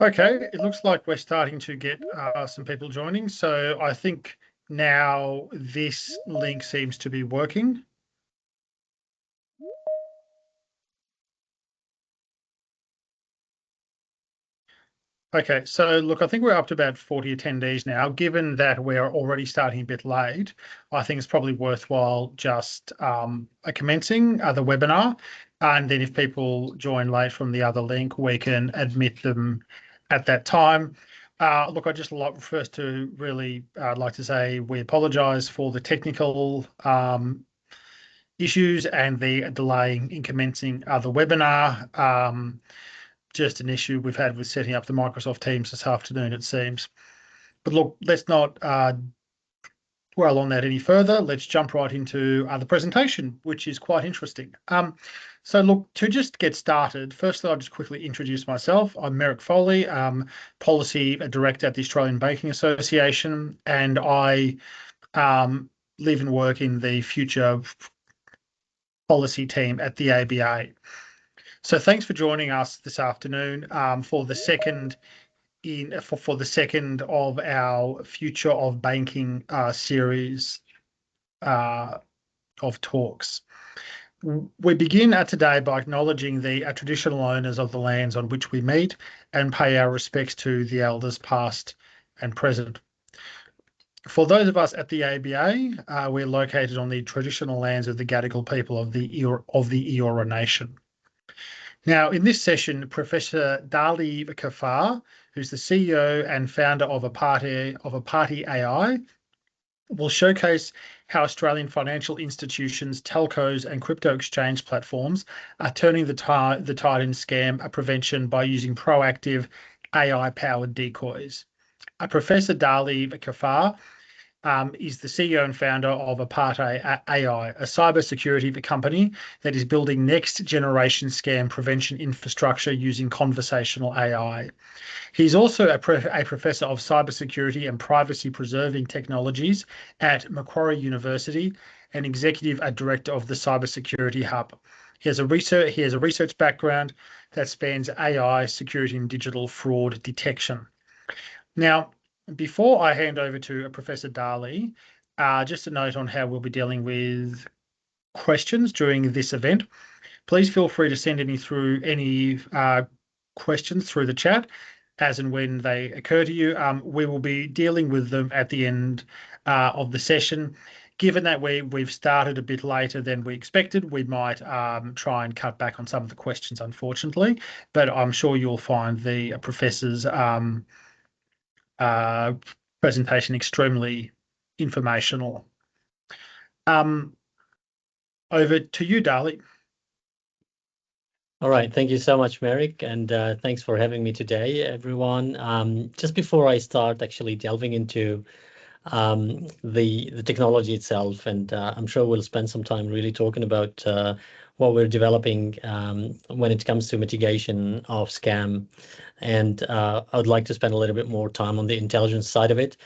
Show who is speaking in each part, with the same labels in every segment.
Speaker 1: Okay, it looks like we're starting to get some people joining. So I think now this link seems to be working. Okay, so look, I think we're up to about 40 attendees now. Given that we're already starting a bit late, I think it's probably worthwhile just commencing the webinar. And then if people join late from the other link, we can admit them at that time. Look, I just like first to really like to say we apologise for the technical issues and the delay in commencing the webinar. Just an issue we've had with setting up the Microsoft Teams this afternoon, it seems. But look, let's not dwell on that any further. Let's jump right into the presentation, which is quite interesting. So look, to just get started, firstly, I'll just quickly introduce myself. I'm Merrick Foley, Policy Director at the Australian Banking Association, and I live and work in the future policy team at the ABA. So thanks for joining us this afternoon for the second of our Future of Banking series of talks. We begin today by acknowledging the traditional owners of the lands on which we meet and pay our respects to the elders past and present. For those of us at the ABA, we're located on the traditional lands of the Gadigal people of the Eora Nation. Now, in this session, Professor Dali Kaafar, who's the CEO and founder of Apate.AI, will showcase how Australian financial institutions, telcos, and crypto exchange platforms are turning the tide in scam prevention by using proactive AI-powered decoys. Professor Dali Kaafar is the CEO and founder of Apate.AI, a cybersecurity company that is building next-generation scam prevention infrastructure using conversational AI. He's also a professor of cybersecurity and privacy-preserving technologies at Macquarie University and executive director of the Cybersecurity Hub. He has a research background that spans AI, security, and digital fraud detection. Now, before I hand over to Professor Dali, just a note on how we'll be dealing with questions during this event. Please feel free to send any questions through the chat as and when they occur to you. We will be dealing with them at the end of the session. Given that we've started a bit later than we expected, we might try and cut back on some of the questions, unfortunately, but I'm sure you'll find the professor's presentation extremely informational. Over to you, Dali.
Speaker 2: All right, thank you so much, Merrick, and thanks for having me today, everyone. Just before I start actually delving into the technology itself, and I'm sure we'll spend some time really talking about what we're developing when it comes to mitigation of scam. And I would like to spend a little bit more time on the intelligence side of it.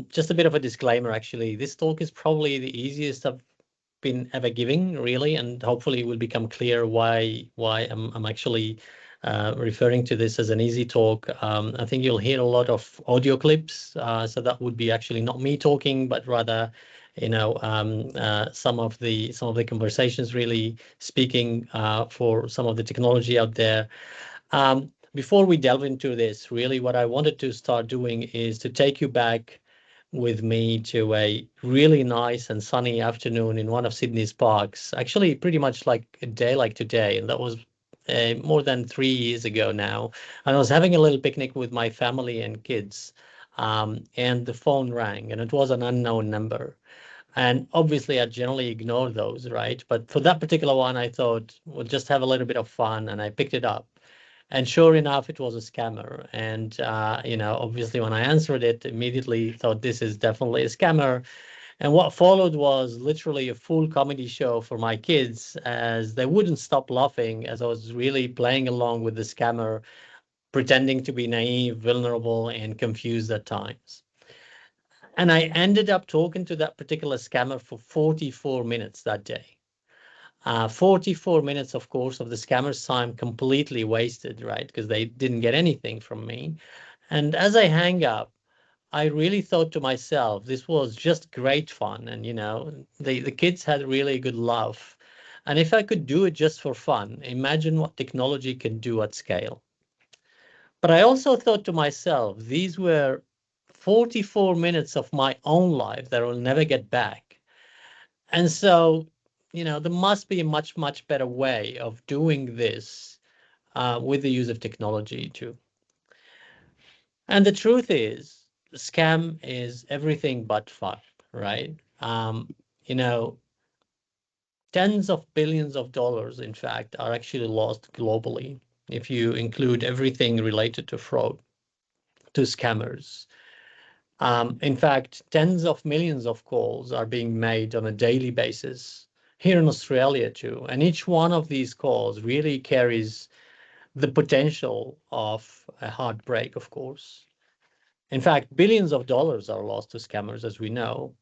Speaker 2: Just a bit of a disclaimer, actually. This talk is probably the easiest I've been ever giving, really, and hopefully it will become clear why I'm actually referring to this as an easy talk. I think you'll hear a lot of audio clips, so that would be actually not me talking, but rather, you know, some of the conversations really speaking for some of the technology out there. Before we delve into this, really what I wanted to start doing is to take you back with me to a really nice and sunny afternoon in one of Sydney's parks, actually pretty much like a day like today, and that was more than 3 years ago now. And I was having a little picnic with my family and kids, and the phone rang, and it was an unknown number. And obviously I generally ignore those, right? But for that particular one, I thought we'll just have a little bit of fun, and I picked it up. And sure enough, it was a scammer. And, you know, obviously when I answered it, immediately thought this is definitely a scammer. And what followed was literally a full comedy show for my kids, as they wouldn't stop laughing as I was really playing along with the scammer, pretending to be naive, vulnerable, and confused at times. And I ended up talking to that particular scammer for 44 minutes that day. 44 minutes, of course, of the scammer's time completely wasted, right? Because they didn't get anything from me. And as I hang up, I really thought to myself, this was just great fun. And, the kids had really good laugh. And if I could do it just for fun, imagine what technology can do at scale. But I also thought to myself, these were 44 minutes of my own life that I will never get back. And so, there must be a much, much better way of doing this with the use of technology too. And the truth is, scam is everything but fun, right? You know, tens of billions of dollars, in fact, are actually lost globally if you include everything related to fraud, to scammers. In fact, tens of millions of calls are being made on a daily basis here in Australia too. And each one of these calls really carries the potential of a heartbreak, of course. In fact, billions of dollars are lost to scammers, as we know,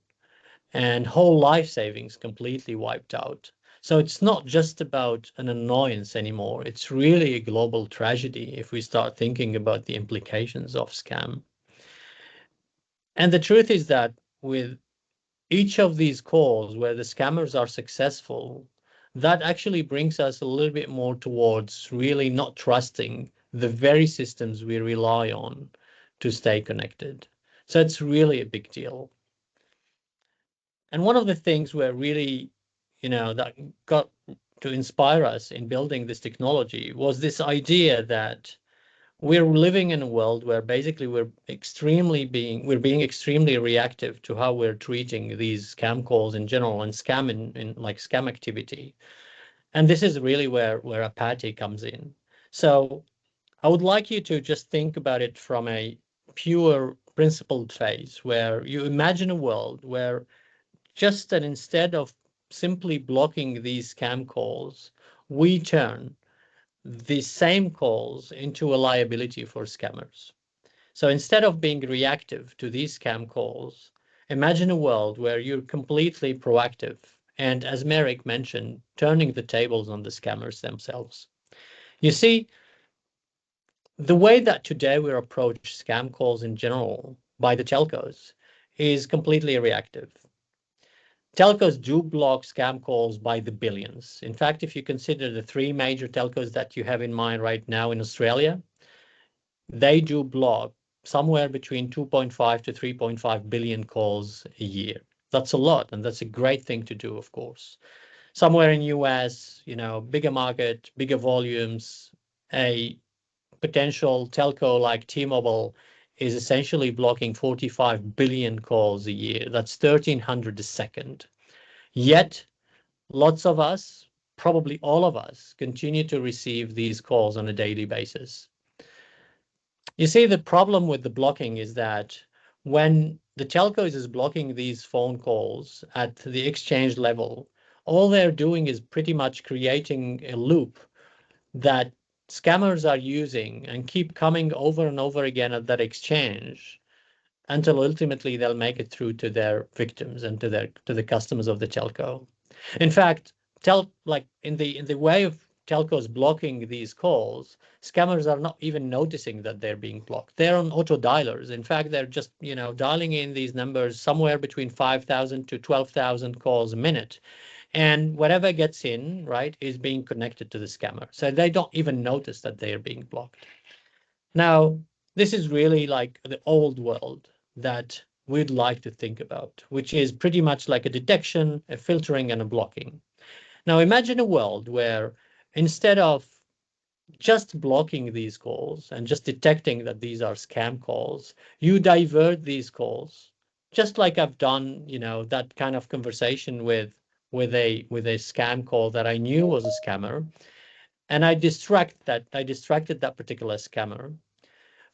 Speaker 2: and whole life savings completely wiped out. So it's not just about an annoyance anymore. It's really a global tragedy if we start thinking about the implications of scam. And the truth is that with each of these calls where the scammers are successful, that actually brings us a little bit more towards really not trusting the very systems we rely on to stay connected. So it's really a big deal. And one of the things where really, that got to inspire us in building this technology was this idea that we're living in a world where basically we're being extremely reactive to how we're treating these scam calls in general and scam in like scam activity. And this is really where Apate comes in. So I would like you to just think about it from a pure principled phase where you imagine a world where just that instead of simply blocking these scam calls, we turn the same calls into a liability for scammers. So instead of being reactive to these scam calls, imagine a world where you're completely proactive and, as Merrick mentioned, turning the tables on the scammers themselves. You see, the way that today we approach scam calls in general by the telcos is completely reactive. Telcos do block scam calls by the billions. In fact, if you consider the three major telcos that you have in mind right now in Australia, they do block somewhere between 2.5 to 3.5 billion calls a year. That's a lot, and that's a great thing to do, of course. Somewhere in US, bigger market, bigger volumes, a potential telco like T-Mobile is essentially blocking 45 billion calls a year. That's 1,300 a second. Yet, lots of us, probably all of us, continue to receive these calls on a daily basis. You see, the problem with the blocking is that when the telcos is blocking these phone calls at the exchange level, all they're doing is pretty much creating a loop that scammers are using and keep coming over and over again at that exchange until ultimately they'll make it through to their victims and to the customers of the telco. In fact, like in the way of telcos blocking these calls, scammers are not even noticing that they're being blocked. They're on auto dialers. In fact, they're just dialing in these numbers somewhere between 5,000 to 12,000 calls a minute. And whatever gets in, right, is being connected to the scammer. So they don't even notice that they are being blocked. Now, this is really like the old world that we'd like to think about, which is pretty much like a detection, a filtering, and a blocking. Now, imagine a world where instead of just blocking these calls and just detecting that these are scam calls, you divert these calls, just like I've done, that kind of conversation with a scam call that I knew was a scammer, and I distracted that particular scammer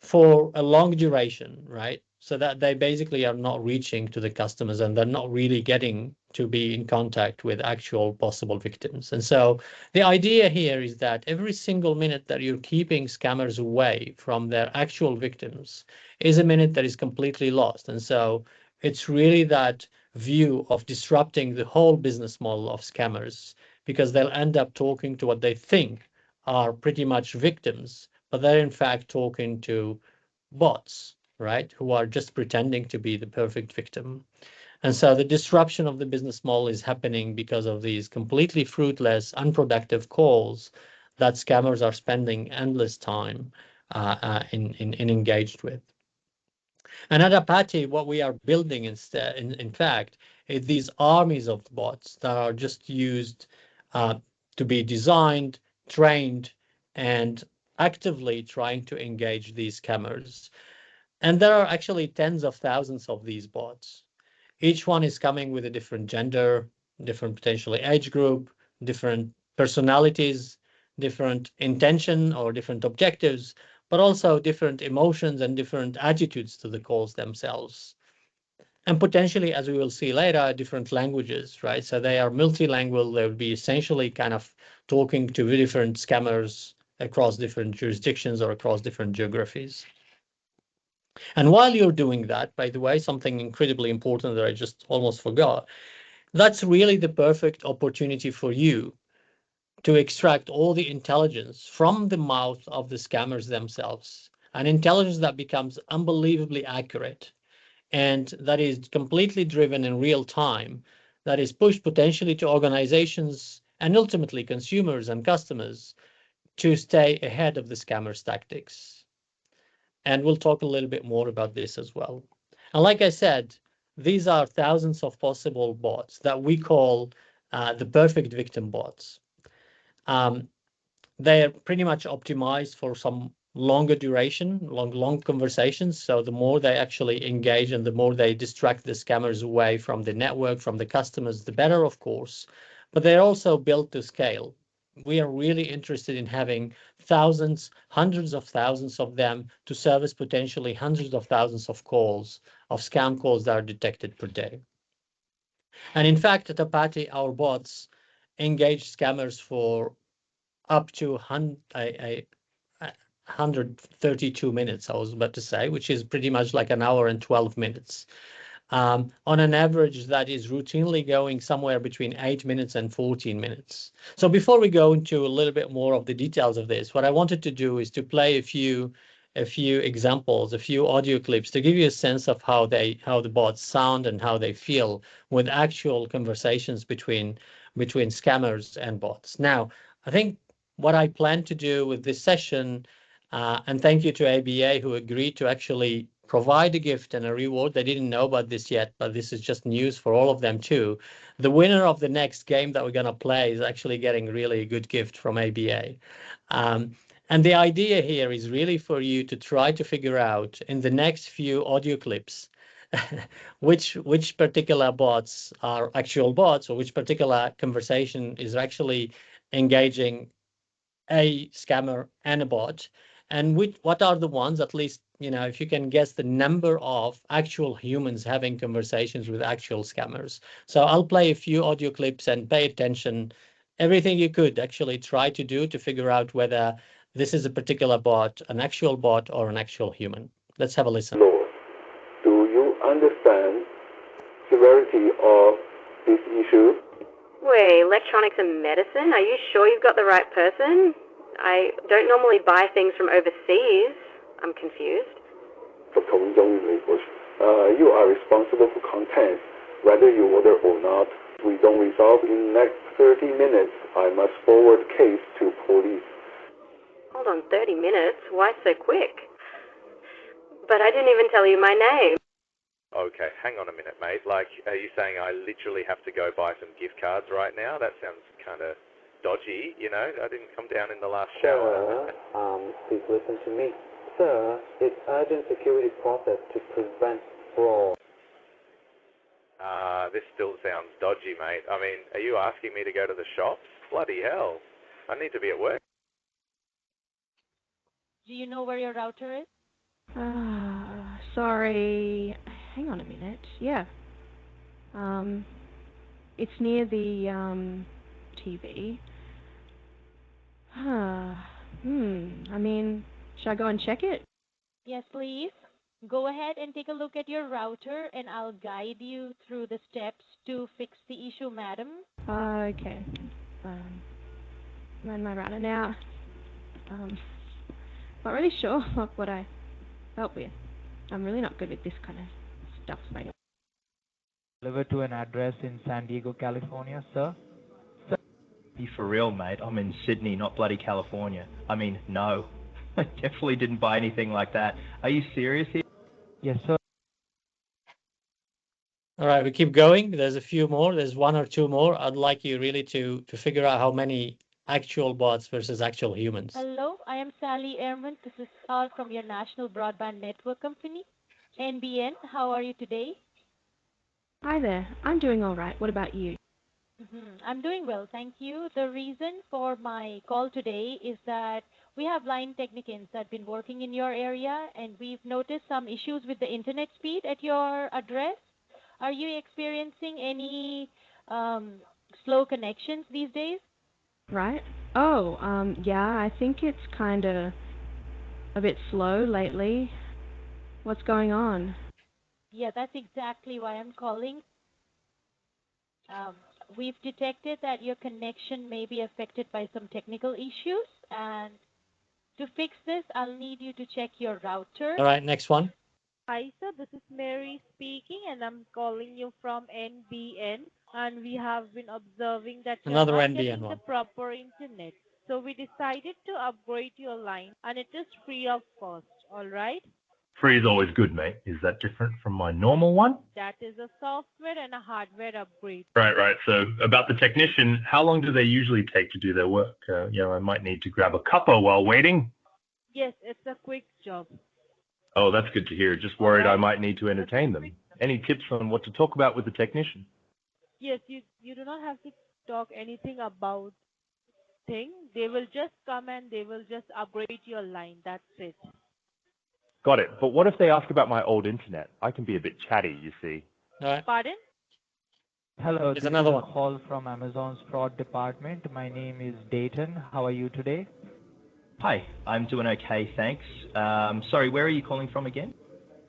Speaker 2: for a long duration, right? So that they basically are not reaching to the customers and they're not really getting to be in contact with actual possible victims. And so the idea here is that every single minute that you're keeping scammers away from their actual victims is a minute that is completely lost. And so it's really that view of disrupting the whole business model of scammers because they'll end up talking to what they think are pretty much victims, but they're in fact talking to bots, right, who are just pretending to be the perfect victim. And so the disruption of the business model is happening because of these completely fruitless, unproductive calls that scammers are spending endless time in engaged with. And at Apate, what we are building instead, in fact, is these armies of bots that are just used uh, to be designed, trained, and actively trying to engage these scammers. And there are actually tens of thousands of these bots. Each one is coming with a different gender, different potentially age group, different personalities, different intention or different objectives, but also different emotions and different attitudes to the calls themselves. And potentially, as we will see later, different languages, right? So they are multilingual. They would be essentially kind of talking to different scammers across different jurisdictions or across different geographies. And while you're doing that, by the way, something incredibly important that I just almost forgot, that's really the perfect opportunity for you to extract all the intelligence from the mouth of the scammers themselves, an intelligence that becomes unbelievably accurate and that is completely driven in real time, that is pushed potentially to organizations and ultimately consumers and customers to stay ahead of the scammers' tactics. And we'll talk a little bit more about this as well. And like I said, these are thousands of possible bots that we call the perfect victim bots. Um, they're pretty much optimized for some longer duration, long conversations. So the more they actually engage and the more they distract the scammers away from the network, from the customers, the better, of course. But they're also built to scale. We are really interested in having thousands, hundreds of thousands of them to service potentially hundreds of thousands of calls, of scam calls that are detected per day. And in fact, at Apate, our bots engage scammers for up to 132 minutes, I was about to say, which is pretty much like an hour and 12 minutes. On an average, that is routinely going somewhere between 8 minutes and 14 minutes. So before we go into a little bit more of the details of this, what I wanted to do is to play a few examples, a few audio clips to give you a sense of how the bots sound and how they feel with actual conversations between scammers and bots. Now, I think what I plan to do with this session, and thank you to ABA who agreed to actually provide a gift and a reward. They didn't know about this yet, but this is just news for all of them too. The winner of the next game that we're going to play is actually getting really a good gift from ABA. And the idea here is really for you to try to figure out in the next few audio clips which particular bots are actual bots or which particular conversation is actually engaging a scammer and a bot, and what are the ones, at least, if you can guess the number of actual humans having conversations with actual scammers. So I'll play a few audio clips and pay attention, everything you could actually try to do to figure out whether this is a particular bot, an actual bot, or an actual human. Let's have a listen.
Speaker 3: Lord, do you understand severity of this issue?
Speaker 4: Wait, electronics and medicine? Are you sure you've got the right person? I don't normally buy things from overseas. I'm confused.
Speaker 3: You are responsible for content, whether you order or not. We don't resolve in the next 30 minutes. I must forward case to police.
Speaker 4: Hold on, 30 minutes? Why so quick? But I didn't even tell you my name.
Speaker 5: Okay, hang on a minute, mate. Like, are you saying I literally have to go buy some gift cards right now? That sounds kind of dodgy, I didn't come down in the last shower.
Speaker 3: Sir, please listen to me. Sir, it's urgent security process to prevent fraud.
Speaker 5: This still sounds dodgy, mate. I mean, are you asking me to go to the shops? Bloody hell. I need to be at work.
Speaker 6: Do you know where your router is?
Speaker 7: Sorry. Hang on a minute. Yeah. It's near the TV. I mean, should I go and check it?
Speaker 6: Yes, please. Go ahead and take a look at your router, and I'll guide you through the steps to fix the issue, madam.
Speaker 7: Okay. Ran my router now. Not really sure what I felt with. I'm really not good with this kind of stuff, mate.
Speaker 8: Delivered to an address in San Diego, California, sir. Sir.
Speaker 9: Be for real, mate. I'm in Sydney, not bloody California. I mean, no. I definitely didn't buy anything like that. Are you serious here?
Speaker 8: Yes, sir.
Speaker 2: All right, we keep going. There's a few more. There's one or two more. I'd like you really to figure out how many actual bots versus actual humans.
Speaker 6: Hello, I am Sally Ehrman. This is Sal from your National Broadband Network Company, NBN. How are you today?
Speaker 7: Hi there. I'm doing all right. What about you?
Speaker 6: I'm doing well, thank you. The reason for my call today is that we have line technicians that have been working in your area, and we've noticed some issues with the internet speed at your address. Are you experiencing any slow connections these days?
Speaker 7: Right? Oh, yeah, I think it's kind of a bit slow lately. What's going on?
Speaker 6: Yeah, that's exactly why I'm calling. We've detected that your connection may be affected by some technical issues, and to fix this, I'll need you to check your router.
Speaker 2: All right, next one.
Speaker 10: Hi, sir. This is Mary speaking, and I'm calling you from NBN. And we have been observing that you're
Speaker 2: Another
Speaker 10: not
Speaker 2: NBN
Speaker 10: getting
Speaker 2: one.
Speaker 10: the proper internet. So we decided to upgrade your line, and it is free of cost. All right?
Speaker 9: Free is always good, mate. Is that different from my normal one?
Speaker 10: That is a software and a hardware upgrade.
Speaker 9: Right. So about the technician, how long do they usually take to do their work? I might need to grab a cuppa while waiting.
Speaker 10: Yes, it's a quick job.
Speaker 9: Oh, that's good to hear. Just worried
Speaker 10: Alright.
Speaker 9: I might need to entertain them. Any tips on what to talk about with the technician?
Speaker 10: Yes, you do not have to talk anything about thing. They will just come and they will just upgrade your line. That's it.
Speaker 9: Got it. But what if they ask about my old internet? I can be a bit chatty, you see.
Speaker 2: All right.
Speaker 10: Pardon?
Speaker 8: Hello,
Speaker 2: Here's
Speaker 8: this
Speaker 2: another
Speaker 8: is a
Speaker 2: one.
Speaker 8: call from Amazon's fraud department. My name is Dayton. How are you today?
Speaker 9: Hi, I'm doing okay, thanks. Sorry, where are you calling from again?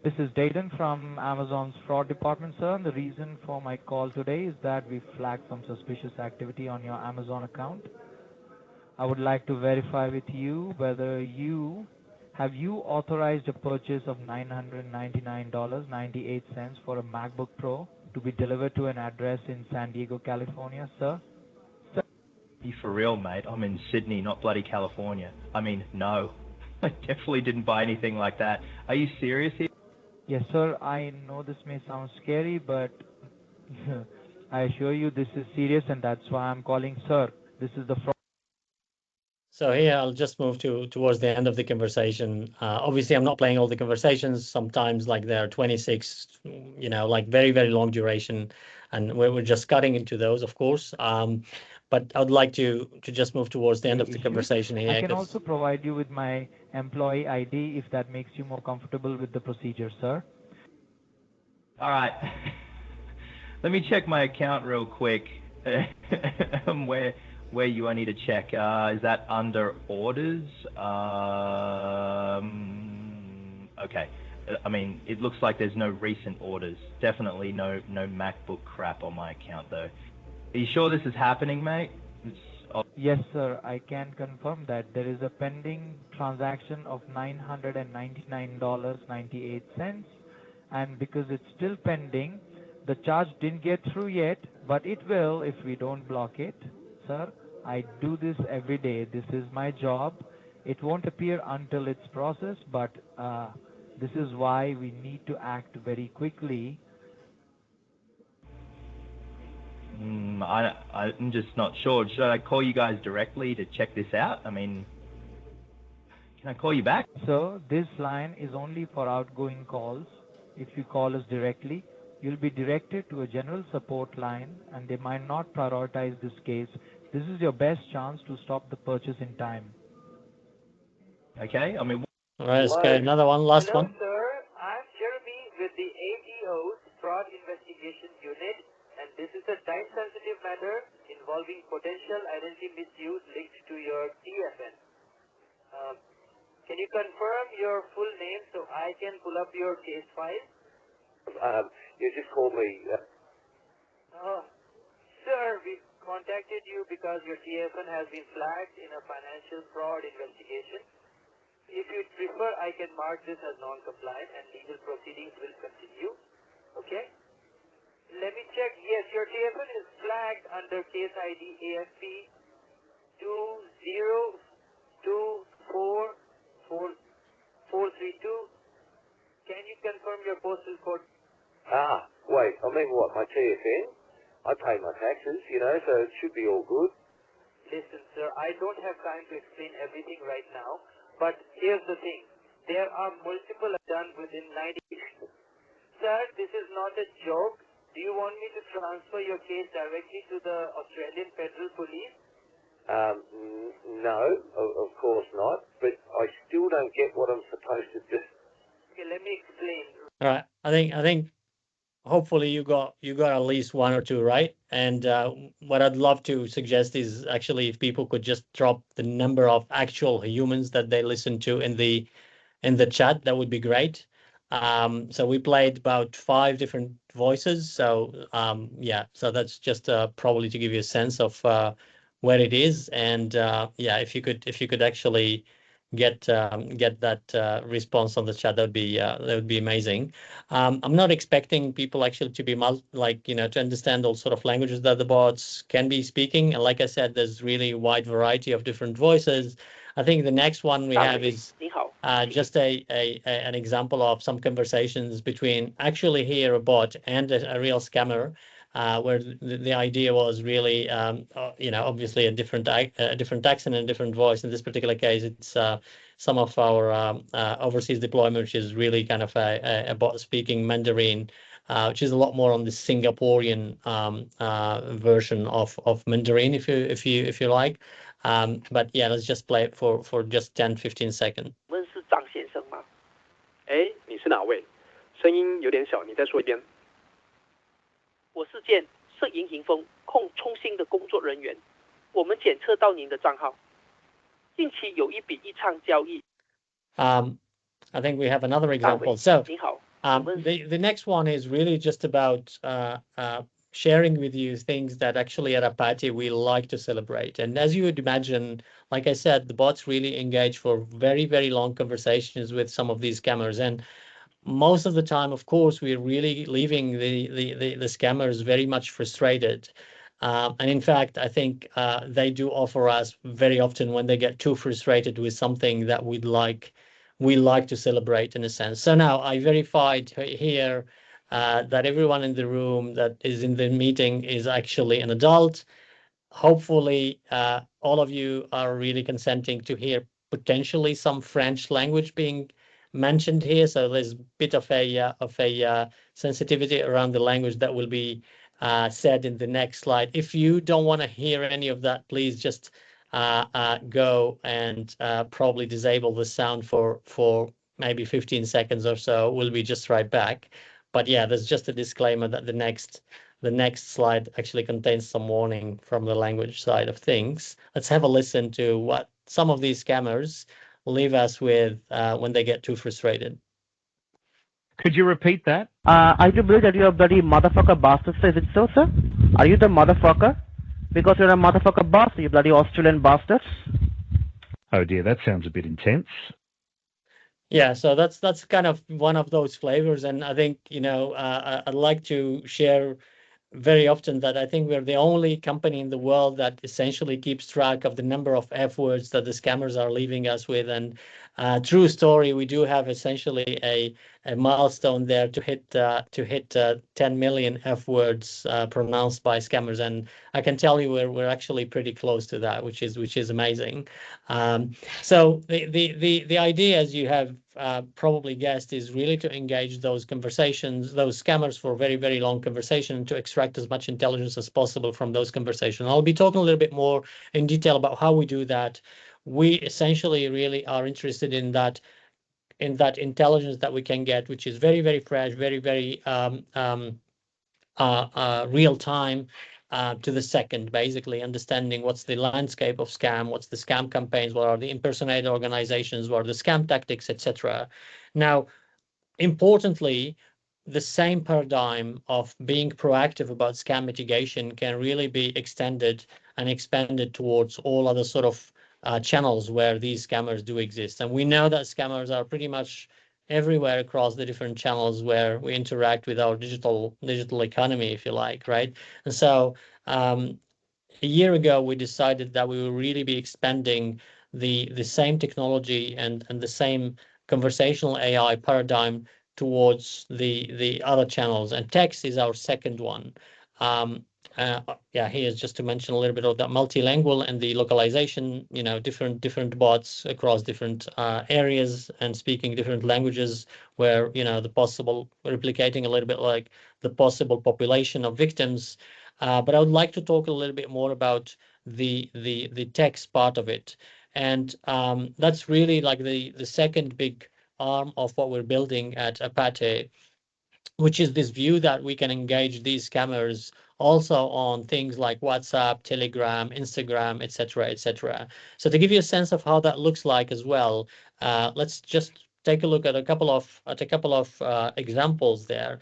Speaker 8: This is Dayton from Amazon's fraud department, sir. And the reason for my call today is that we flagged some suspicious activity on your Amazon account. I would like to verify with you whether you authorized a purchase of $999.98 for a MacBook Pro to be delivered to an address in San Diego, California, sir?
Speaker 9: Be for real, mate. I'm in Sydney, not bloody California. I mean, no. I definitely didn't buy anything like that. Are you serious here?
Speaker 8: Yes, sir. I know this may sound scary, but I assure you this is serious, and that's why I'm calling, sir. This is the fraud.
Speaker 2: So here I'll just move towards the end of the conversation. Obviously, I'm not playing all the conversations. Sometimes like there are 26, like very, very long duration, and we're just cutting into those, of course. But I would like to just move towards the end of the conversation here.
Speaker 8: I can also provide you with my employee ID if that makes you more comfortable with the procedure, sir.
Speaker 9: All right. Let me check my account real quick. Where you I need to check? Is that under orders? Okay. I mean, it looks like there's no recent orders. Definitely no MacBook crap on my account though. Are you sure this is happening, mate?
Speaker 8: Yes, sir. I can confirm that there is a pending transaction of $999.98, and because it's still pending, the charge didn't get through yet, but it will if we don't block it. Sir, I do this every day. This is my job. It won't appear until it's processed, but this is why we need to act very quickly.
Speaker 9: I'm just not sure. Should I call you guys directly to check this out? I mean, can I call you back?
Speaker 8: So this line is only for outgoing calls. If you call us directly, you'll be directed to a general support line, and they might not prioritize this case. This is your best chance to stop the purchase in time.
Speaker 9: Okay, I mean...
Speaker 2: All right, let's get another one, last
Speaker 11: Hello,
Speaker 2: one.
Speaker 11: sir. I'm Jeremy with the ATO's Fraud Investigation Unit, and this is a time-sensitive matter involving potential identity misuse linked to your TFN. Can you confirm your full name so I can pull up your case file? You just called me. Sir, we've contacted you because your TFN has been flagged in a financial fraud investigation. If you prefer, I can mark this as non-compliant and legal proceedings will continue. Okay? Let me check. Yes, your TFN is flagged under case ID AFP 2024432. Can you confirm your postal code?
Speaker 3: Wait, I mean what, my TFN? I pay my taxes, so it should be all good.
Speaker 11: Listen, sir, I don't have time to explain everything right now, but here's the thing. There are multiple done within 90 days. Sir, this is not a joke. Do you want me to transfer your case directly to the Australian Federal Police?
Speaker 3: No, of course not, but I still don't get what I'm supposed to do.
Speaker 11: Okay, let me explain.
Speaker 2: All right. I think hopefully you got at least one or two right. And what I'd love to suggest is actually if people could just drop the number of actual humans that they listen to in the chat, that would be great. So we played about 5 different voices. So yeah, so that's just probably to give you a sense of where it is. And yeah, if you could actually get that response on the chat, that would be amazing. I'm not expecting people actually to be to understand all sort of languages that the bots can be speaking. And like I said, there's really a wide variety of different voices. I think the next one we have is just an example of some conversations between actually here a bot and a real scammer, where the idea was really, obviously a different accent and a different voice. In this particular case, it's some of our overseas deployment, which is really kind of a bot speaking Mandarin, which is a lot more on the Singaporean version of Mandarin, if you like. But yeah, let's just play it for just 10-15 seconds.
Speaker 12: 问是张先生吗？哎，你是哪位？声音有点小，你再说一遍。我是件摄影迎风冲新的工作人员，我们检测到您的账号，近期有一笔异常交易。
Speaker 2: I think we have another example. So the next one is really just about sharing with you things that actually at Apate we like to celebrate. And as you would imagine, like I said, the bots really engage for very, very long conversations with some of these scammers. And most of the time, of course, we're really leaving the scammers very much frustrated. And in fact, I think they do offer us very often when they get too frustrated with something that we like to celebrate in a sense. So now I verified here that everyone in the room that is in the meeting is actually an adult. Hopefully, all of you are really consenting to hear potentially some French language being mentioned here. So there's a bit of a sensitivity around the language that will be said in the next slide. If you don't want to hear any of that, please just go and probably disable the sound for maybe 15 seconds or so. We'll be just right back. But yeah, there's just a disclaimer that the next slide actually contains some warning from the language side of things. Let's have a listen to what some of these scammers leave us with when they get too frustrated.
Speaker 8: Could you repeat that?
Speaker 12: I do believe that you're a bloody motherfucker bastard, sir. Is it so, sir? Are you the motherfucker? Because you're a motherfucker bastard, you bloody Australian bastards.
Speaker 8: Oh dear, that sounds a bit intense.
Speaker 2: Yeah, so that's kind of one of those flavors, and I think I'd like to share very often that I think we're the only company in the world that essentially keeps track of the number of F words that the scammers are leaving us with. And true story, we do have essentially a milestone there to hit 10 million F words pronounced by scammers, and I can tell you we're actually pretty close to that, which is amazing. So the idea, as you have probably guessed, is really to engage those scammers for very, very long conversation, to extract as much intelligence as possible from those conversations. I'll be talking a little bit more in detail about how we do that. We essentially really are interested in that intelligence that we can get, which is very, very fresh, very, very real time, to the second, basically understanding what's the landscape of scam, what's the scam campaigns, what are the impersonator organizations, what are the scam tactics, etc. Now, importantly, the same paradigm of being proactive about scam mitigation can really be extended and expanded towards all other sort of channels where these scammers do exist. And we know that scammers are pretty much everywhere across the different channels where we interact with our digital economy, if you like, right? And so a year ago, we decided that we will really be expanding the same technology and the same conversational AI paradigm towards the other channels, and text is our second one. Yeah, here's just to mention a little bit of that multilingual and the localization, different bots across different areas and speaking different languages where, the possible replicating a little bit like the possible population of victims. But I would like to talk a little bit more about the text part of it. And that's really like the second big arm of what we're building at Apate, which is this view that we can engage these scammers also on things like WhatsApp, Telegram, Instagram, etc., etc. So to give you a sense of how that looks like as well, let's just take a look at a couple of examples there.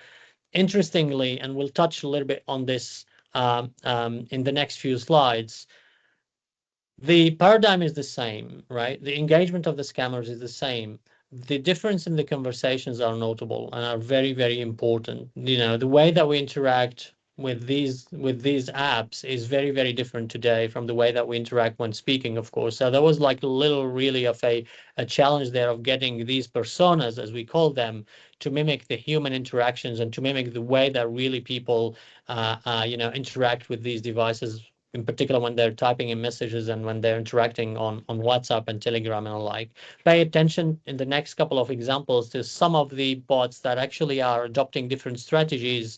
Speaker 2: Interestingly, and we'll touch a little bit on this in the next few slides, the paradigm is the same, right? The engagement of the scammers is the same. The difference in the conversations are notable and are very, very important. The way that we interact with these apps is very, very different today from the way that we interact when speaking, of course. So there was like a little really of a challenge there of getting these personas, as we call them, to mimic the human interactions and to mimic the way that really people interact with these devices, in particular when they're typing in messages and when they're interacting on WhatsApp and Telegram and the like. Pay attention in the next couple of examples to some of the bots that actually are adopting different strategies.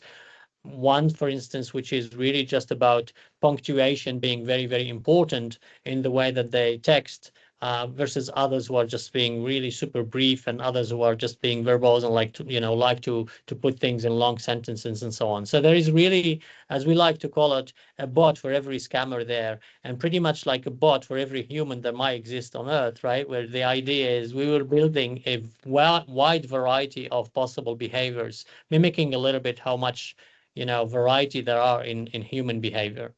Speaker 2: One, for instance, which is really just about punctuation being very, very important in the way that they text, versus others who are just being really super brief, and others who are just being verbose and like to put things in long sentences and so on. So there is really, as we like to call it, a bot for every scammer there, and pretty much like a bot for every human that might exist on Earth, right? Where the idea is we were building a wide variety of possible behaviors, mimicking a little bit how much variety there are in human behavior.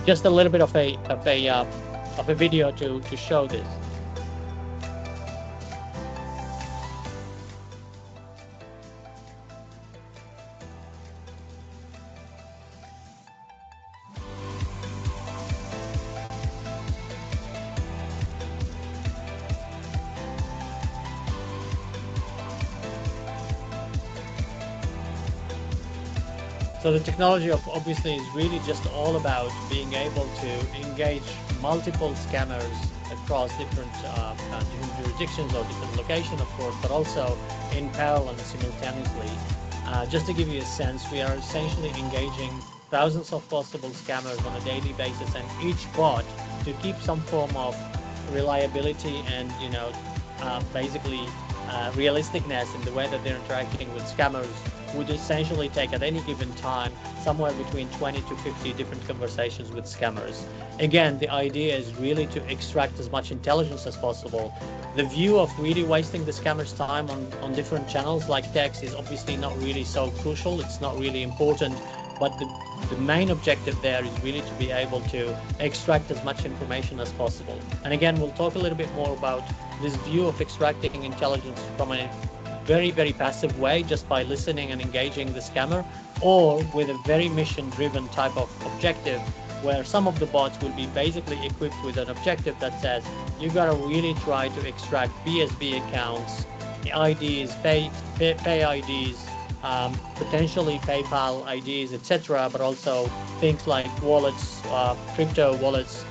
Speaker 2: Just a little bit of a video to show this. So the technology obviously is really just all about being able to engage multiple scammers across different jurisdictions or different locations, of course, but also in parallel and simultaneously. Just to give you a sense, we are essentially engaging thousands of possible scammers on a daily basis, and each bot, to keep some form of reliability and basically realisticness in the way that they're interacting with scammers, would essentially take at any given time somewhere between 20 to 50 different conversations with scammers. Again, the idea is really to extract as much intelligence as possible. The view of really wasting the scammer's time on different channels like text is obviously not really so crucial. It's not really important. But the main objective there is really to be able to extract as much information as possible. And again, we'll talk a little bit more about this view of extracting intelligence from a very, very passive way, just by listening and engaging the scammer, or with a very mission-driven type of objective, where some of the bots will be basically equipped with an objective that says, you gotta really try to extract BSB accounts, IDs, pay IDs, potentially PayPal IDs, etc., but also things like wallets, crypto wallets,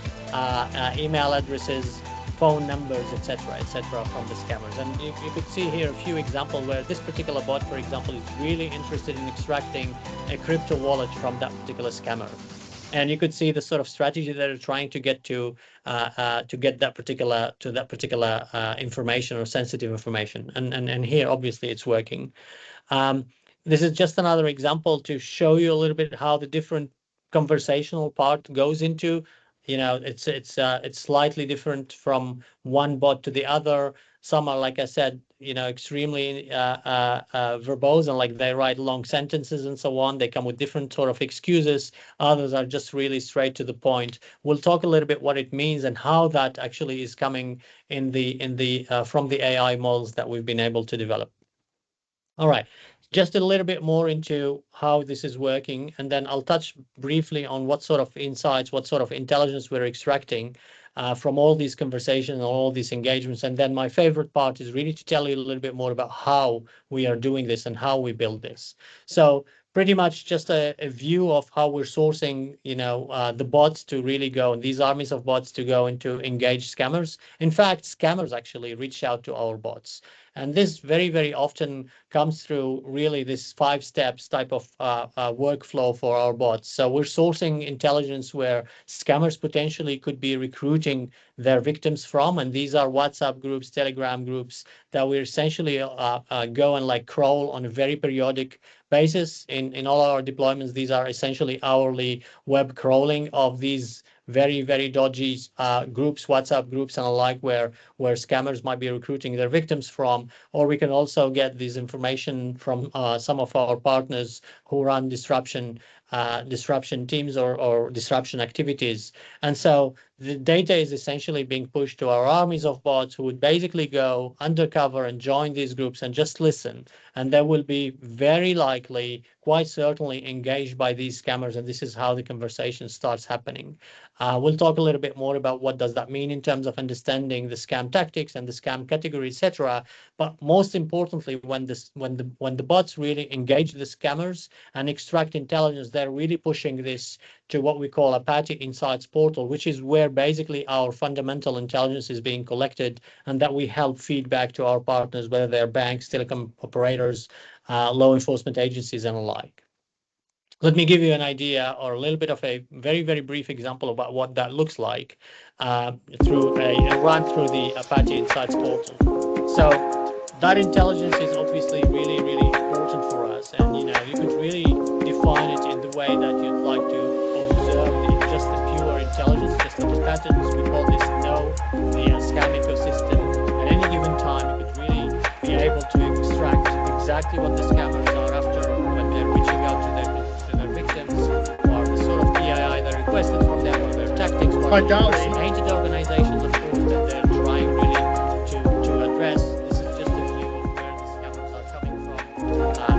Speaker 2: email addresses, phone numbers, etc., from the scammers. And you could see here a few examples where this particular bot, for example, is really interested in extracting a crypto wallet from that particular scammer. And you could see the sort of strategy that they're trying to get to get that particular information or sensitive information. And here, obviously, it's working. This is just another example to show you a little bit how the different conversational part goes into it's slightly different from one bot to the other. Some are, like I said, extremely verbose, and like they write long sentences and so on. They come with different sort of excuses. Others are just really straight to the point. We'll talk a little bit what it means and how that actually is coming from the AI models that we've been able to develop. All right, just a little bit more into how this is working, and then I'll touch briefly on what sort of insights, what sort of intelligence we're extracting from all these conversations and all these engagements. And then my favorite part is really to tell you a little bit more about how we are doing this and how we build this. So pretty much just a view of how we're sourcing, the bots to really go, and these armies of bots to go into engage scammers. In fact, scammers actually reach out to our bots. And this very, very often comes through really this 5 steps type of workflow for our bots. So we're sourcing intelligence where scammers potentially could be recruiting their victims from, and these are WhatsApp groups, Telegram groups that we essentially go and like crawl on a very periodic basis. In all our deployments, these are essentially hourly web crawling of these very, very dodgy groups, WhatsApp groups and alike, where scammers might be recruiting their victims from. Or we can also get this information from some of our partners who run disruption teams or disruption activities. And so the data is essentially being pushed to our armies of bots who would basically go undercover and join these groups and just listen. And they will be very likely, quite certainly, engaged by these scammers. And this is how the conversation starts happening. We'll talk a little bit more about what does that mean in terms of understanding the scam tactics and the scam category, etc. But most importantly, when the bots really engage the scammers and extract intelligence, they're really pushing this to what we call Apate Insights portal, which is where basically our fundamental intelligence is being collected, and that we help feed back to our partners, whether they're banks, telecom operators, law enforcement agencies, and alike. Let me give you an idea or a little bit of a very, very brief example about what that looks like through a run through the Apate Insights portal. So that intelligence is obviously really, really important for us. And, you could really define it in the way that you'd like to observe just the pure intelligence, just the patterns. We call this the scam ecosystem. At any given time, you could really be able to extract exactly what the scammers are after when they're reaching out to their victims, or the sort of PII they're requested from them, or their tactics, or the organizations, of course, that they're trying really to address. This is just a view of where the scammers are coming from.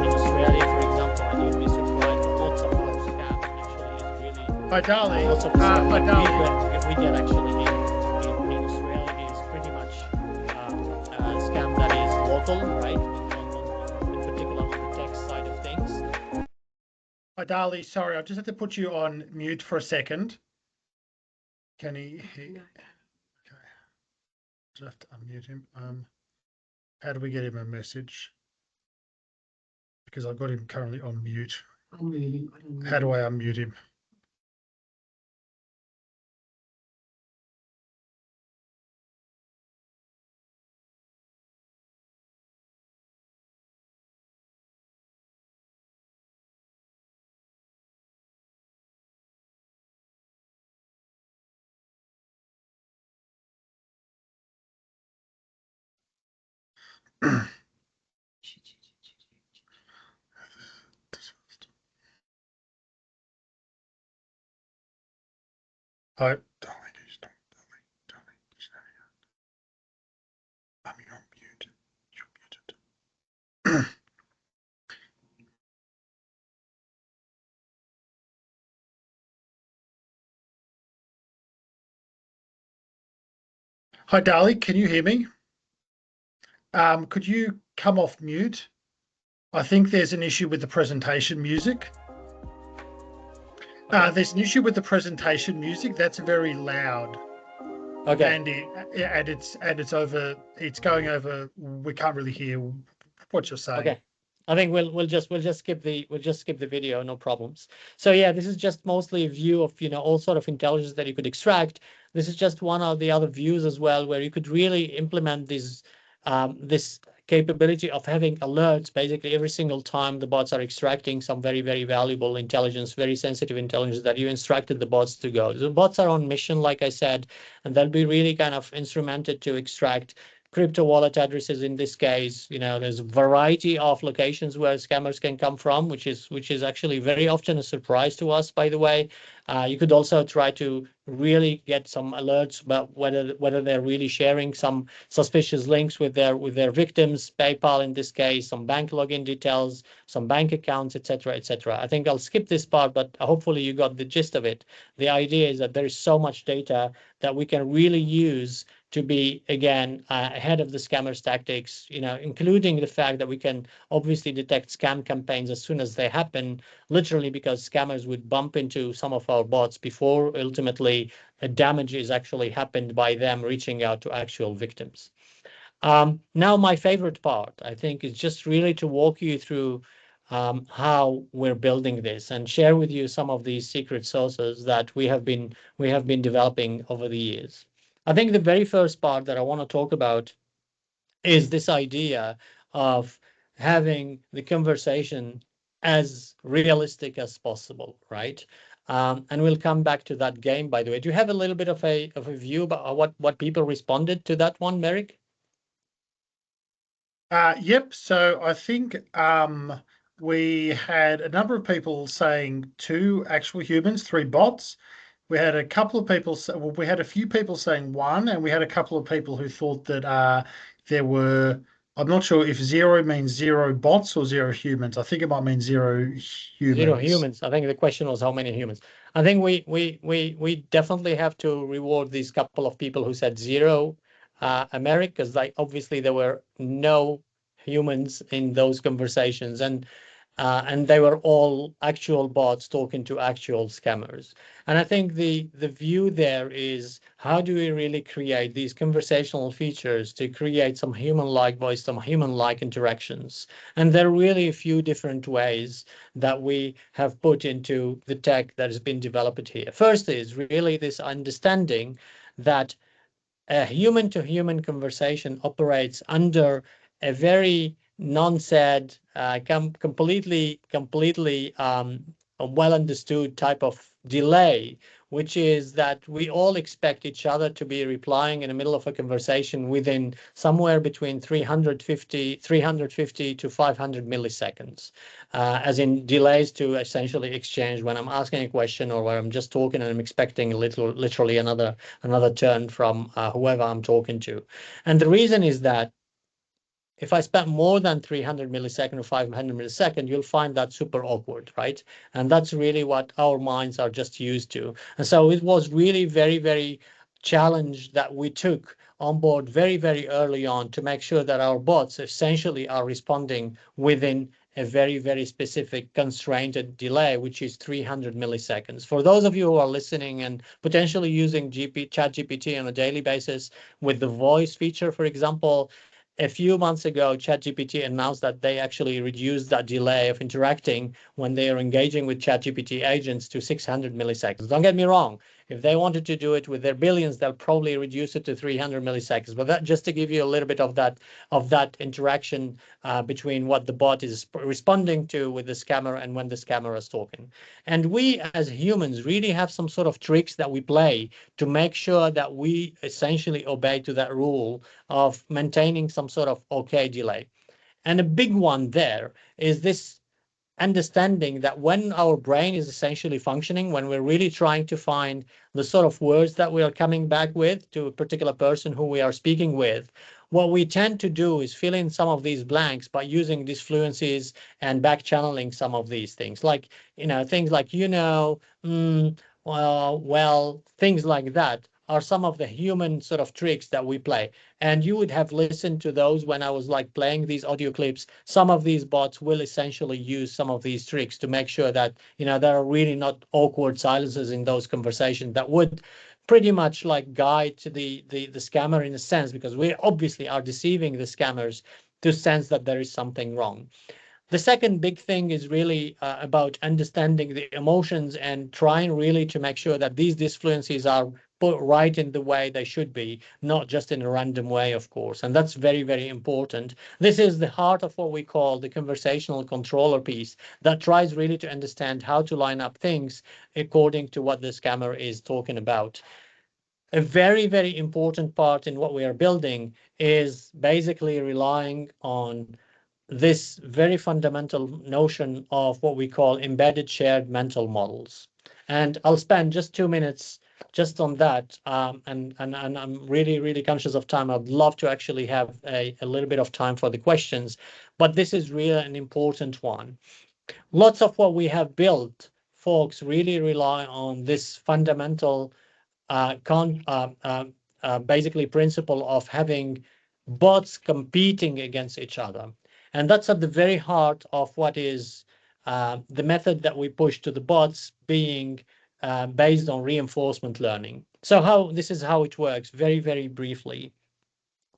Speaker 2: In Australia, for example, and you'd be surprised that lots of our scam actually is really lots of the scam we get actually in Australia is pretty much scam that is local, right? In particular on the tech side of things.
Speaker 1: Hi, Dali. Sorry, I just have to put you on mute for a second. Can he? Okay. Just have to unmute him. How do we get him a message? Because I've got him currently on mute. How do I unmute him? Hi, Dali. I'm on mute. You're muted. Hi, Dali. Can you hear me? Could you come off mute? I think there's an issue with the presentation music. There's an issue with the presentation music. That's very loud.
Speaker 2: Okay.
Speaker 1: And it's going over. We can't really hear what you're saying.
Speaker 2: Okay. I think we'll just skip the video, no problems. So yeah, this is just mostly a view of all sort of intelligence that you could extract. This is just one of the other views as well, where you could really implement this capability of having alerts basically every single time the bots are extracting some very, very valuable intelligence, very sensitive intelligence that you instructed the bots to go. The bots are on mission, like I said, and they'll be really kind of instrumented to extract crypto wallet addresses in this case. There's a variety of locations where scammers can come from, which is actually very often a surprise to us, by the way. You could also try to really get some alerts about whether they're really sharing some suspicious links with their victims, PayPal in this case, some bank login details, some bank accounts, etc., etc. I think I'll skip this part, but hopefully you got the gist of it. The idea is that there is so much data that we can really use to be, again, ahead of the scammers' tactics, including the fact that we can obviously detect scam campaigns as soon as they happen, literally because scammers would bump into some of our bots before ultimately damage is actually happened by them reaching out to actual victims. Now, my favorite part, I think, is just really to walk you through how we're building this and share with you some of these secret sources that we have been developing over the years. I think the very first part that I want to talk about is this idea of having the conversation as realistic as possible, right? And we'll come back to that game, by the way. Do you have a little bit of a view about what people responded to that one, Merrick?
Speaker 1: Yep. So I think we had a number of people saying 2 actual humans, 3 bots. We had a couple of people. Well, we had a few people saying 1, and we had a couple of people who thought that there were. I'm not sure if 0 means 0 bots or 0 humans. I think it might mean 0 humans.
Speaker 2: 0 humans. I think the question was how many humans. I think we definitely have to reward these couple of people who said 0, America, because obviously there were no humans in those conversations, and they were all actual bots talking to actual scammers. And I think the view there is, how do we really create these conversational features to create some human-like voice, some human-like interactions? And there are really a few different ways that we have put into the tech that has been developed here. First is really this understanding that a human-to-human conversation operates under a very non-said, completely a well-understood type of delay, which is that we all expect each other to be replying in the middle of a conversation within somewhere between 350 to 500 milliseconds, as in delays to essentially exchange when I'm asking a question or where I'm just talking and I'm expecting literally another turn from whoever I'm talking to. And the reason is that if I spend more than 300 milliseconds or 500 milliseconds, you'll find that super awkward, right? And that's really what our minds are just used to. And so it was really very, very challenge that we took on board very, very early on to make sure that our bots essentially are responding within a very, very specific constrained delay, which is 300 milliseconds. For those of you who are listening and potentially using ChatGPT on a daily basis with the voice feature, for example, a few months ago, ChatGPT announced that they actually reduced that delay of interacting when they are engaging with ChatGPT agents to 600 milliseconds. Don't get me wrong. If they wanted to do it with their billions, they'll probably reduce it to 300 milliseconds. But that, just to give you a little bit of that interaction between what the bot is responding to with the scammer and when the scammer is talking. And we as humans really have some sort of tricks that we play to make sure that we essentially obey to that rule of maintaining some sort of okay delay. And a big one there is this understanding that when our brain is essentially functioning, when we're really trying to find the sort of words that we are coming back with to a particular person who we are speaking with, what we tend to do is fill in some of these blanks by using these fluencies and back channeling some of these things, like, things like, well, things like that are some of the human sort of tricks that we play. And you would have listened to those when I was like playing these audio clips. Some of these bots will essentially use some of these tricks to make sure that, there are really not awkward silences in those conversations that would pretty much like guide to the scammer in a sense, because we obviously are deceiving the scammers to sense that there is something wrong. The second big thing is really about understanding the emotions and trying really to make sure that these disfluencies are put right in the way they should be, not just in a random way, of course. And that's very, very important. This is the heart of what we call the conversational controller piece that tries really to understand how to line up things according to what the scammer is talking about. A very, very important part in what we are building is basically relying on this very fundamental notion of what we call embedded shared mental models. And I'll spend just 2 minutes just on that. And I'm really, really conscious of time. I'd love to actually have a little bit of time for the questions, but this is really an important one. Lots of what we have built, folks, really rely on this fundamental basically principle of having bots competing against each other. And that's at the very heart of what is the method that we push to the bots, being based on reinforcement learning. So this is how it works, very, very briefly.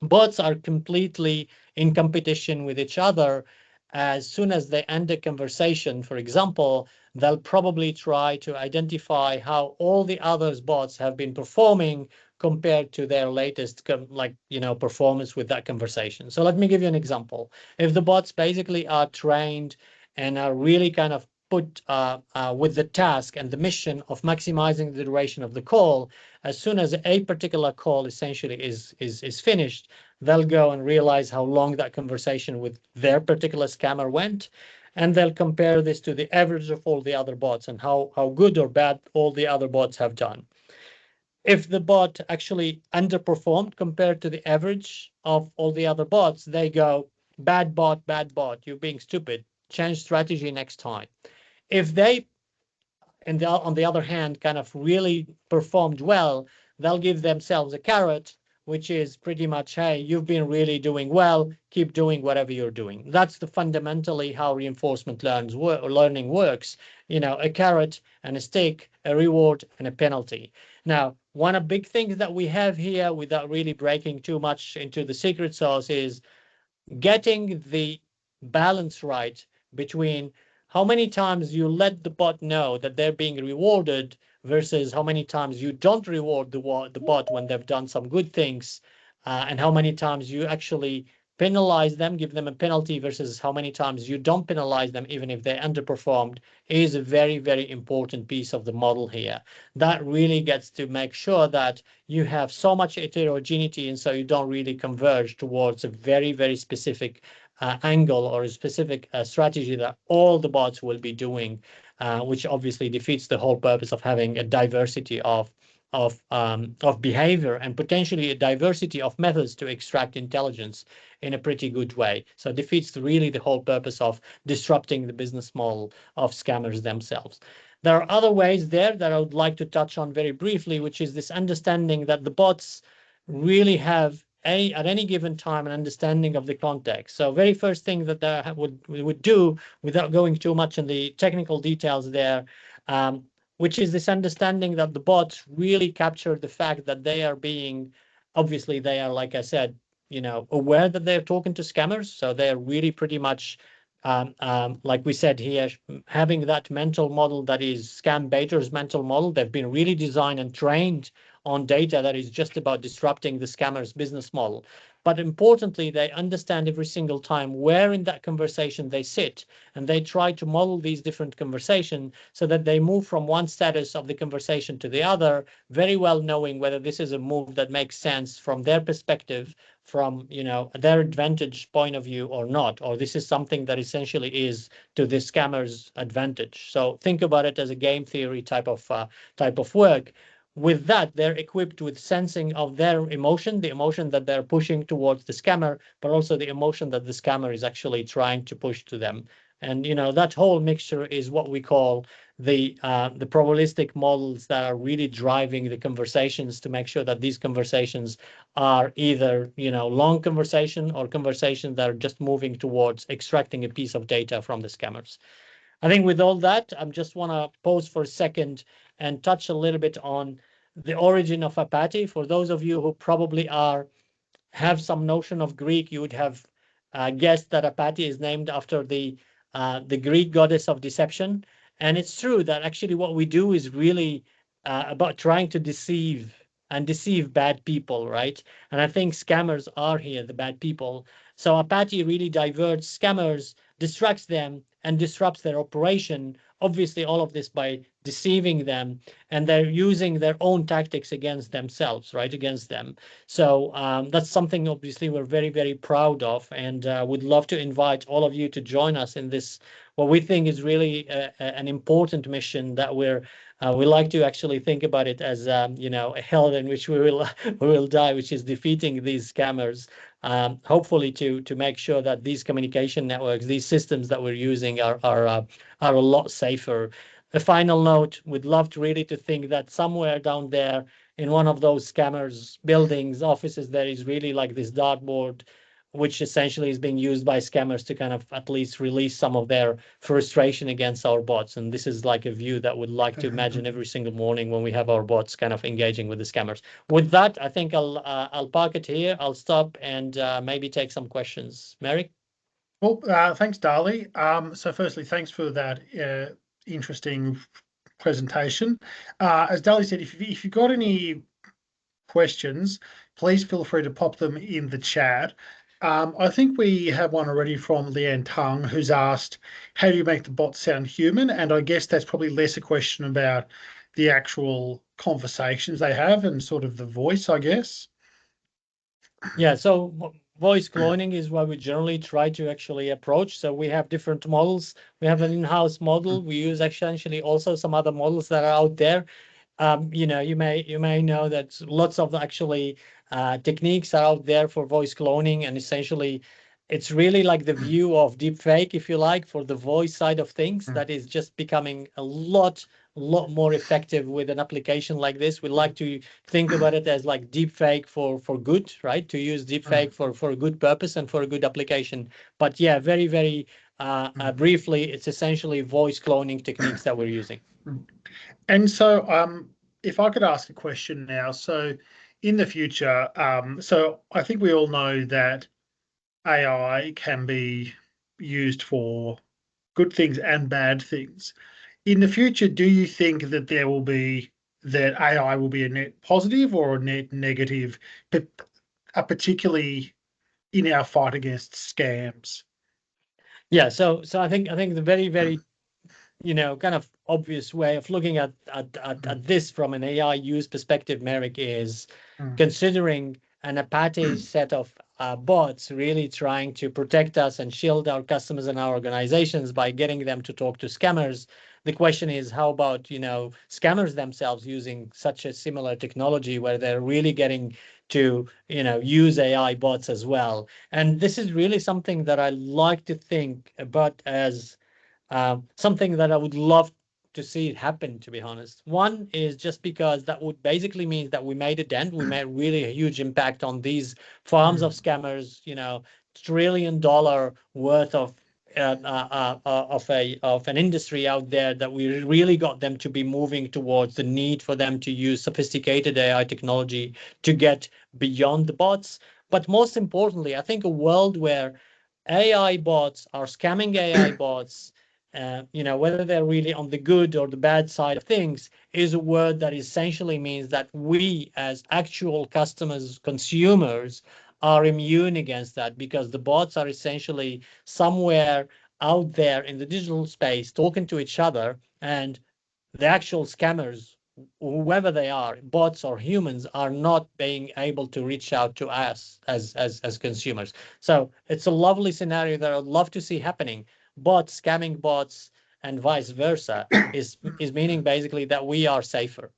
Speaker 2: Bots are completely in competition with each other. As soon as they end a conversation, for example, they'll probably try to identify how all the others bots have been performing compared to their latest performance with that conversation. So let me give you an example. If the bots basically are trained and are really kind of put with the task and the mission of maximizing the duration of the call, as soon as a particular call essentially is finished, they'll go and realize how long that conversation with their particular scammer went, and they'll compare this to the average of all the other bots and how good or bad all the other bots have done. If the bot actually underperformed compared to the average of all the other bots, they go, bad bot, you're being stupid, change strategy next time. If they, on the other hand, kind of really performed well, they'll give themselves a carrot, which is pretty much, hey, you've been really doing well, keep doing whatever you're doing. That's fundamentally how reinforcement learning works. A carrot and a stick, a reward and a penalty. Now, one of the big things that we have here, without really breaking too much into the secret sauce, is getting the balance right between how many times you let the bot know that they're being rewarded versus how many times you don't reward the bot when they've done some good things, and how many times you actually penalize them, give them a penalty, versus how many times you don't penalize them even if they underperformed, is a very, very important piece of the model here. That really gets to make sure that you have so much heterogeneity, and so you don't really converge towards a very, very specific angle or a specific strategy that all the bots will be doing, which obviously defeats the whole purpose of having a diversity of behavior and potentially a diversity of methods to extract intelligence in a pretty good way. So it defeats really the whole purpose of disrupting the business model of scammers themselves. There are other ways there that I would like to touch on very briefly, which is this understanding that the bots really have at any given time an understanding of the context. So very first thing that we would do, without going too much in the technical details there, which is this understanding that the bots really capture the fact that they are obviously they are, like I said, aware that they're talking to scammers. So they're really pretty much, like we said here, having that mental model that is scam baiters mental model. They've been really designed and trained on data that is just about disrupting the scammer's business model. But importantly, they understand every single time where in that conversation they sit, and they try to model these different conversations so that they move from one status of the conversation to the other, very well knowing whether this is a move that makes sense from their perspective, from their advantage point of view or not, or this is something that essentially is to the scammer's advantage. So think about it as a game theory type of work. With that, they're equipped with sensing of their emotion, the emotion that they're pushing towards the scammer, but also the emotion that the scammer is actually trying to push to them. And that whole mixture is what we call the probabilistic models that are really driving the conversations to make sure that these conversations are either long conversation or conversations that are just moving towards extracting a piece of data from the scammers. I think with all that, I just want to pause for a second and touch a little bit on the origin of Apate. For those of you who probably have some notion of Greek, you would have guessed that Apate is named after the Greek goddess of deception. And it's true that actually what we do is really about trying to deceive and deceive bad people, right? And I think scammers are here, the bad people. So Apate really diverts scammers, distracts them, and disrupts their operation. Obviously, all of this by deceiving them, and they're using their own tactics against themselves, right? Against them. So that's something obviously we're very, very proud of, and would love to invite all of you to join us in this, what we think is really an important mission that we like to actually think about it as a hell in which we will we will die, which is defeating these scammers. Hopefully to make sure that these communication networks, these systems that we're using are a lot safer. A final note, we'd love to really to think that somewhere down there in one of those scammers buildings, offices, there is really like this dartboard, which essentially is being used by scammers to kind of at least release some of their frustration against our bots. And this is like a view that we'd like to imagine every single morning when we have our bots kind of engaging with the scammers. With that, I think I'll park it here. I'll stop and maybe take some questions. Merrick?
Speaker 1: Well, thanks, Dali. So firstly, thanks for that interesting presentation. As Dali said, if you've got any questions, please feel free to pop them in the chat. I think we have one already from Leanne Tung, who's asked, how do you make the bot sound human? And I guess that's probably less a question about the actual conversations they have and sort of the voice, I guess.
Speaker 2: Yeah, so voice cloning is what we generally try to actually approach. So we have different models. We have an in-house model. We use essentially also some other models that are out there. You may know that lots of actually techniques are out there for voice cloning, and essentially it's really like the view of deepfake, if you like, for the voice side of things. That is just becoming a lot more effective with an application like this. We like to think about it as like deepfake for good, right? To use deepfake for a good purpose and for a good application. But yeah, very, very briefly, it's essentially voice cloning techniques that we're using.
Speaker 1: And so if I could ask a question now, so in the future, so I think we all know that AI can be used for good things and bad things. In the future, do you think that that AI will be a net positive or a net negative, but particularly in our fight against scams?
Speaker 2: Yeah, so I think the very, very kind of obvious way of looking at this from an AI use perspective, Merrick, is considering an Apate set of bots really trying to protect us and shield our customers and our organizations by getting them to talk to scammers. The question is, how about scammers themselves using such a similar technology where they're really getting to use AI bots as well? And this is really something that I like to think about as something that I would love to see it happen, to be honest. One is just because that would basically mean that we made a dent. We made really a huge impact on these farms of scammers, $1 trillion worth of an industry out there, that we really got them to be moving towards the need for them to use sophisticated AI technology to get beyond the bots. But most importantly, I think a world where AI bots are scamming AI bots, whether they're really on the good or the bad side of things, is a word that essentially means that we as actual customers, consumers, are immune against that, because the bots are essentially somewhere out there in the digital space talking to each other, and the actual scammers, whoever they are, bots or humans, are not being able to reach out to us as consumers. So it's a lovely scenario that I'd love to see happening. Bots scamming bots and vice versa is meaning basically that we are safer.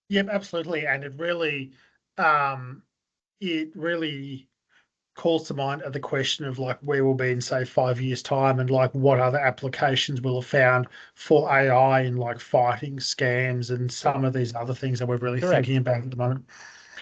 Speaker 1: Yep, absolutely. And it really calls to mind the question of like where we'll be in say 5 years time, and like what other applications we'll have found for AI in like fighting scams and some of these other things that we're really thinking about at the moment.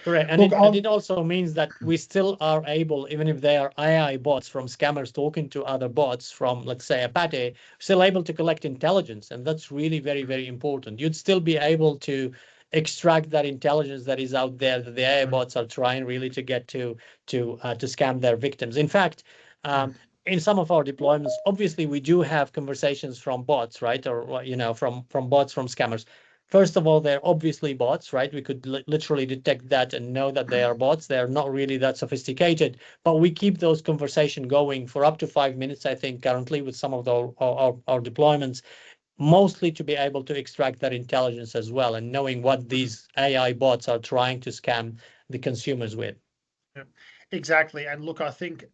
Speaker 2: Correct. And it also means that we still are able, even if they are AI bots from scammers talking to other bots from, let's say, Apate, still able to collect intelligence. And that's really very, very important. You'd still be able to extract that intelligence that is out there that the AI bots are trying really to get to scam their victims. In fact, in some of our deployments, obviously we do have conversations from bots, right? Or from bots from scammers. First of all, they're obviously bots, right? We could literally detect that and know that they are bots. They're not really that sophisticated, but we keep those conversation going for up to 5 minutes, I think, currently with some of our deployments, mostly to be able to extract that intelligence as well and knowing what these AI bots are trying to scam the consumers with.
Speaker 1: Yeah, exactly. And look, I think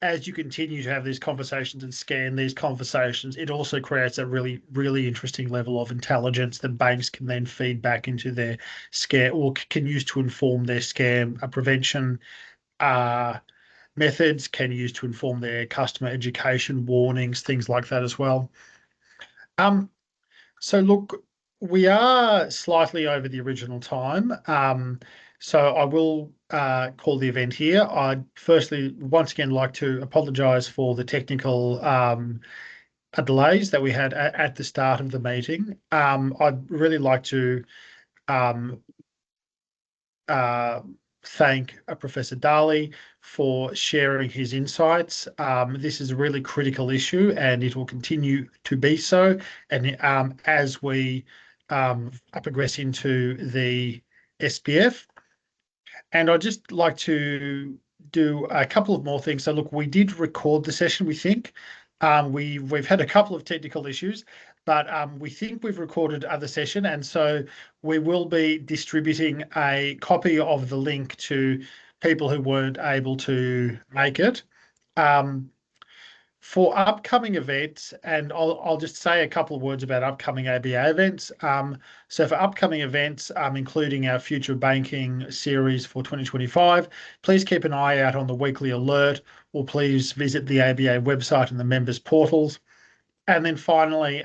Speaker 1: as you continue to have these conversations and scan these conversations, it also creates a really, really interesting level of intelligence that banks can then feed back into their scam or can use to inform their scam prevention methods, can use to inform their customer education warnings, things like that as well. So look, we are slightly over the original time. So I will call the event here. I'd firstly, once again, like to apologise for the technical delays that we had at the start of the meeting. I'd really like to thank Professor Dali for sharing his insights. This is a really critical issue and it will continue to be so. And as we progress into the SPF, and I'd just like to do a couple of more things. So look, we did record the session, we think. We've had a couple of technical issues, but we think we've recorded the session, and so we will be distributing a copy of the link to people who weren't able to make it. For upcoming events, and I'll just say a couple of words about upcoming ABA events. So for upcoming events, including our Future Banking series for 2025, please keep an eye out on the weekly alert, or please visit the ABA website and the members portals. And then finally,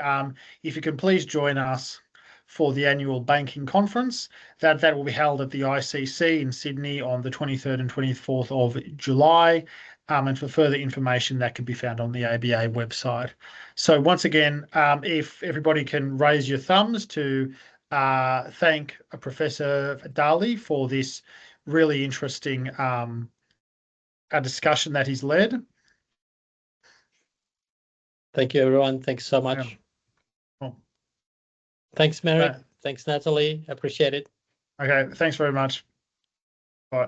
Speaker 1: if you can please join us for the annual banking conference that will be held at the ICC in Sydney on the 23rd and 24th of July. And for further information, that can be found on the ABA website. So once again, if everybody can raise your thumbs to thank Professor Dali for this really interesting discussion that he's led.
Speaker 2: Thank you, everyone. Thanks so much.
Speaker 1: Yeah. Cool.
Speaker 2: Thanks, Merrick. Thanks, Natalie. Appreciate it.
Speaker 1: Okay, thanks very much. Bye.